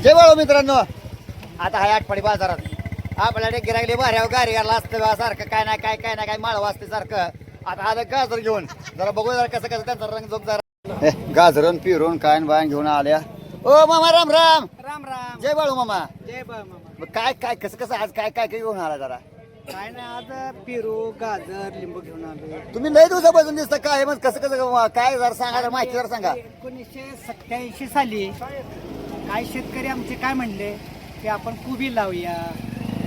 जय बाळू मित्रांनो, आता हाय आठवडी बाजारात आपल्याकडे गिरायले भाऱ्यावर गाडी घाला असतं सारखं काय नाही काय माळव असते सारखं. आता आलं गाजर घेऊन जरा बघू जरा कसं त्यांचा रंग जोग जरा गाजरण पिरून काय बाय घेऊन आल्या. ओ मामा राम राम. राम राम. जय बाळू मामा. जय मामा. काय कसं आज काय घेऊन आला जरा. काय नाही आज पेरू गाजर लिंबू घेऊन आलो. तुम्ही लय दिवसापासून दिसता काय मग कसं काय जरा सांगा, जरा माहिती जरा सांगा. 1987 साली काही शेतकरी आमचे काय म्हणले की आपण कोबी लावूया,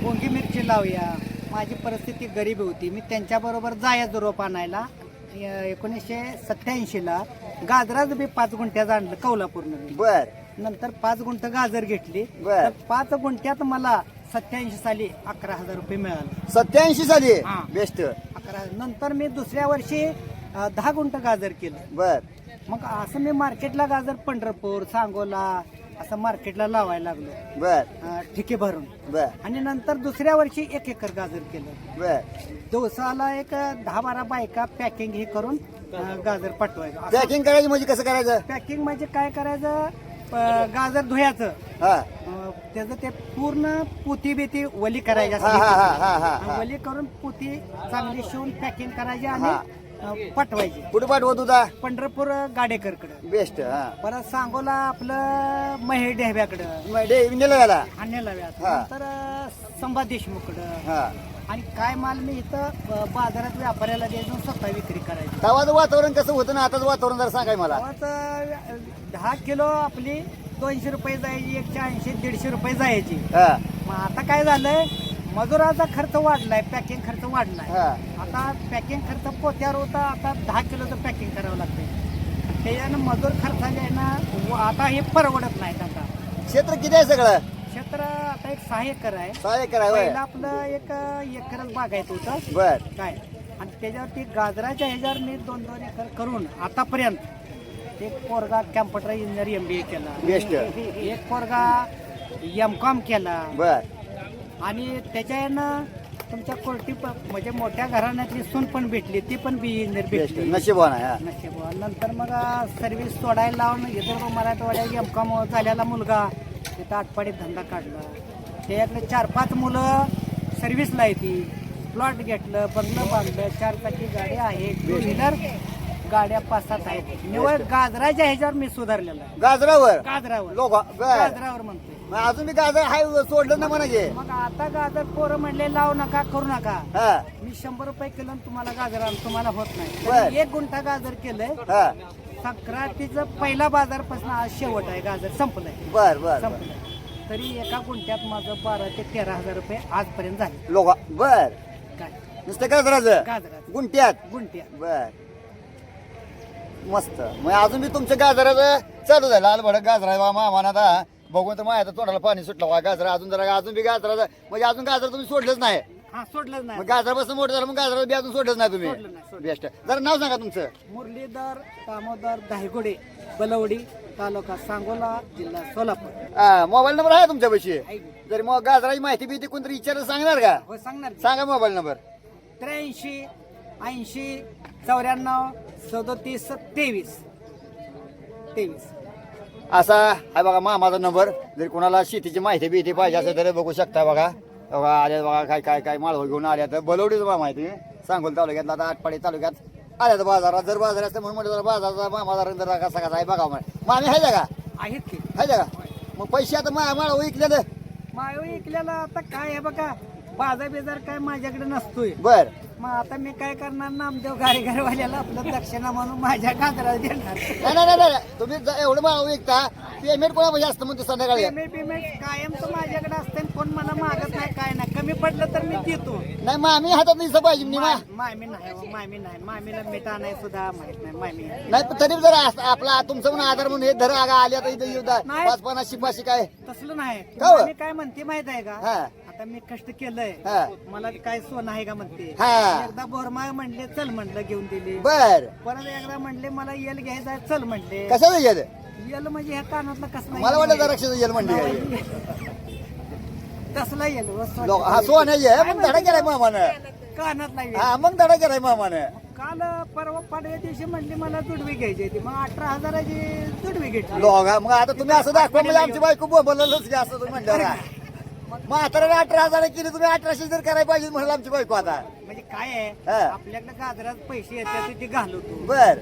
गोंगी मिरची लावूया. माझी परिस्थिती गरीब होती. मी त्यांच्याबरोबर जायचं रोप आणायला. 1987ला गाजराचं बी 5 गुंठ्याचं आणलं कौलापूरनं. बर. नंतर 5 गुंठ गाजर घेतली. बर. 5 गुंठ्यात मला 87 साली 11,000 रुपये मिळाले. 87 साली हा. बेस्ट. 11. नंतर मी दुसऱ्या वर्षी 10 गुंठ गाजर केलं. बर. मग असं मी मार्केटला गाजर पंढरपूर सांगोला असं मार्केटला लावायला लागलो. बर. ठिके भरून. बर. आणि नंतर दुसऱ्या वर्षी 1 एकर गाजर केलं. बर. दिवसाला एक 10-12 बायका पॅकिंग हे करून गाजर पाठवायचं. पॅकिंग करायची म्हणजे कसं करायचं. पॅकिंग म्हणजे काय करायचं, गाजर धुयाचं, हा त्याचं ते पूर्ण पुती बिती वली करायची हा हा हा हा हा आणि वली करून पुती चांगली शिवून पॅकिंग करायची आणि पाठवायची. कुठे पाठवत होता. पंढरपूर गाडेकरकडं. बेस्ट. हा परत सांगोला आपलं महेश ढेब्याकडं नेलं याला. आणलेला व्याज. हा. नंतर संभाज देशमुखकडं. हा आणि काय माल मी इथं बाजारात व्यापाऱ्याला द्यायचं, स्वतः विक्री करायची. तवाचं वातावरण कसं होतं ना आताच वातावरण जरा सांगाय मला. तेव्हाच 10 किलो आपली 200 रुपये जायची, 180-150 रुपये जायची. हा मग आता काय झालंय, मजुराचा खर्च वाढलाय, पॅकिंग खर्च वाढलाय. हा आता पॅकिंग खर्च पोत्यावर होता, आता 10 किलोचं पॅकिंग करावं लागतंय. त्याच्यानं मजूर खर्चाच्या आहे ना आता हे परवडत नाहीत. आता क्षेत्र किती आहे सगळं. क्षेत्र आता एक 6 एकर आहे. 6 एकर आहे होय. पहिलं आपलं एक एकरच बागायचं होतं. बर. काय आणि त्याच्यावरती गाजराच्या ह्याच्यावर मी 2-2 एकर करून आतापर्यंत एक पोरगा कॅम्प्युटर इंजिनियर MBA केला. बेस्ट. एक पोरगा MCOM केला. बर. आणि त्याच्यानं तुमच्या कोर्टी म्हणजे मोठ्या घराण्यातली सून पण भेटली, ती पण बी इंजिनियर बेस्ट भेटली. नशीबवान आहे. हा. नशीब. नंतर मग सर्व्हिस सोडायला लावून विदर्भ मराठवाड्यात MCOM झालेला मुलगा तिथं आटपाडीत धंदा काढला. त्याच्याकडे 4-5 मुलं सर्व्हिसला येते. प्लॉट घेतलं, बंगलं बांधलं, 4 चाकी गाडी आहे, 2 व्हीलर गाड्या 5-7 आहेत. निवड गाजराच्या ह्याच्यावर मी सुधारलेला आहे. गाजरावर गाजरावर लोक. बर. गाजरावर म्हणतोय. मग अजून मी गाजर हाय सोडलं ना म्हणा घे. मग आता गाजर पोरं म्हणले लावू नका, करू नका. हा मी 100 रुपये किलो तुम्हाला गाजर आणून तुम्हाला होत नाही. बर. तरी 1 गुंठा गाजर केलंय. हा संक्रांतीचं पहिला बाजारपासून आज शेवट आहे. गाजर संपलंय. बर बर संपलंय. तरी एका गुंठ्यात माझं 12 ते 13,000 रुपये आजपर्यंत झाले. लोक. बर. काय नुसतं गाजराचं गाजरात गुंट्यात. गुंठ्यात. बर. मस्त. मग अजून मी तुमच्या गाजराचं चालू झालं लाल भडक गाजरा मामान. आता बघून तर माझ्या तोंडाला पाणी सुटलं वा गाजरा. अजून जरा अजून बी गाजराचं म्हणजे अजून गाजर तुम्ही सोडलंच नाही. हा सोडलंच नाही. मग गाजरापासून मोठं झालं मग गाजरा बी अजून सोडलंच नाही तुम्ही. सोडलं नाही, सोडलं. बेस्ट. जरा नाव सांगा तुमचं. मुरलीधर दामोदर दायगुडे, बलवडी, तालुका सांगोला, जिल्हा सोलापूर. मोबाईल नंबर आहे तुमच्यापाशी. ऐक. जरी मग गाजराची माहिती बी कोणतरी विचारलं सांगणार का. हो सांगणार की. सांगा मोबाईल नंबर. 83 80 94 37 23. असा आहे बघा मामाचा नंबर. जर कोणाला शेतीची माहिती बिहिती पाहिजे असेल तर बघू शकता. बघा बघा आल्या बघा काय माळव घेऊन आल्या तर बलवडीच माहिती सांगोल तालुक्यातला आता आटपाडी तालुक्यात आल्या तर बाजारात. जर बाजार असतं म्हणून म्हटलं बाजाराचा मामाचा रंग जरा कसा कसा आहे बघा. मामी आहे का. आहेत की. आहे का. मग पैसे आता माळव विकलेलं. माळवी ऐकलेला आता काय आहे बघा, बाजार बेजार काय माझ्याकडे नसतोय. बर. मग आता मी काय करणार, नामदेव गाडीघरवाल्याला आपलं दक्षिणा म्हणून माझ्या गाजराला देणार. नाही तुम्ही एवढं माळव विकता पेमेंट कोणा पाहिजे असतं म्हणते संध्याकाळी. पेमेंट कायम तर माझ्याकडे असते. कोण मला मागत नाही, काय नाही. कमी पडलं तर मी देतो. नाही मामी हातात दिसलं पाहिजे निमा. मामी नाही, मामीला मिठा नाही सुद्धा माहित नाही. मामी नाही पण तरी जर आपला तुमचं म्हणून आधार म्हणून हे धर आल्या तर इथं येऊ द्या. नाही. 5-50 शिपाशी काय. तसलं नाही. का हो? मी काय म्हणते माहित आहे का, हा आता मी कष्ट केलंय, हा मला काय सोनं आहे का म्हणते. हा. एकदा बोरमाळ म्हणले चल म्हटलं, घेऊन दिली. बर. परत एकदा म्हणले मला येल घ्यायचा आहे, चल म्हणले. कशाला येत. येल म्हणजे ह्या कानातलं कसलं मला वाटलं जरा रक्षाचं येईल म्हणली. कसला येल हा सोन आहे मग धडा केलाय मामानं. कानातला येल. हा मग धडा केलाय मामानं. काल परवा पाडव्या दिवशी म्हणली मला जुडवी घ्यायची होती, मग 18,000ची जुडवी घेतली. दोघा मग आता तुम्ही असं दाखवा म्हणजे आमची बायको बोललंच की असं तुम्ही म्हणल्यावर मग आता 18,000 केली तुम्ही 1800 जर करायला पाहिजे म्हणलं आमची बायको आता. म्हणजे काय आहे हा. आपल्याकडे गाजरात पैसे येतात ते घालवतो. बर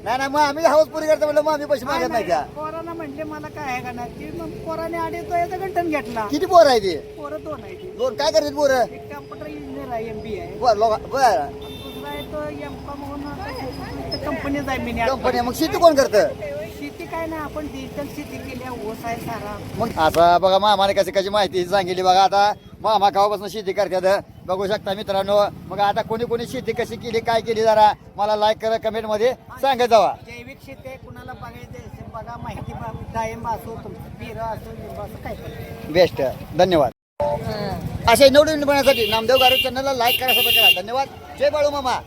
नाही मग आम्ही हाऊस पुरी करतो म्हणलं मग आम्ही पैसे मागत नाही का. पोराला म्हणले मला काय आहे का नाही ती मग पोराने अडीचो याचा गंठन घेतला. किती पोर आहे ते पोरं 2 आहे ती. दोन काय करतात पोर एक कम्प्युटर इंजिनियर आहे MBA आहे, बर बर दुसरा आहे तो M.Com म्हणून कंपनीच आहे मिनी कंपनी मग शेती कोण करतं. शेती काय नाही आपण डिजिटल शेती केली ऊस आहे सारा. मग आता बघा मामाने कशी कशी माहिती सांगितली बघा. आता मामा गावापासून शेती करतात बघू शकता मित्रांनो. मग आता कोणी कोणी शेती कशी केली काय केली जरा मला लाईक करा कमेंट मध्ये सांगत जावा. जैविक शेती आहे कुणाला बघायचं असेल बघा माहिती डाळिंब असो तुमचं पेरं असो लिंब असो काय करायचं. बेस्ट धन्यवाद. असे नवनवीन बनण्यासाठी नामदेव गारू चॅनलला लाईक करा सबस्क्राईब करा. धन्यवाद. जय बाळू मामा.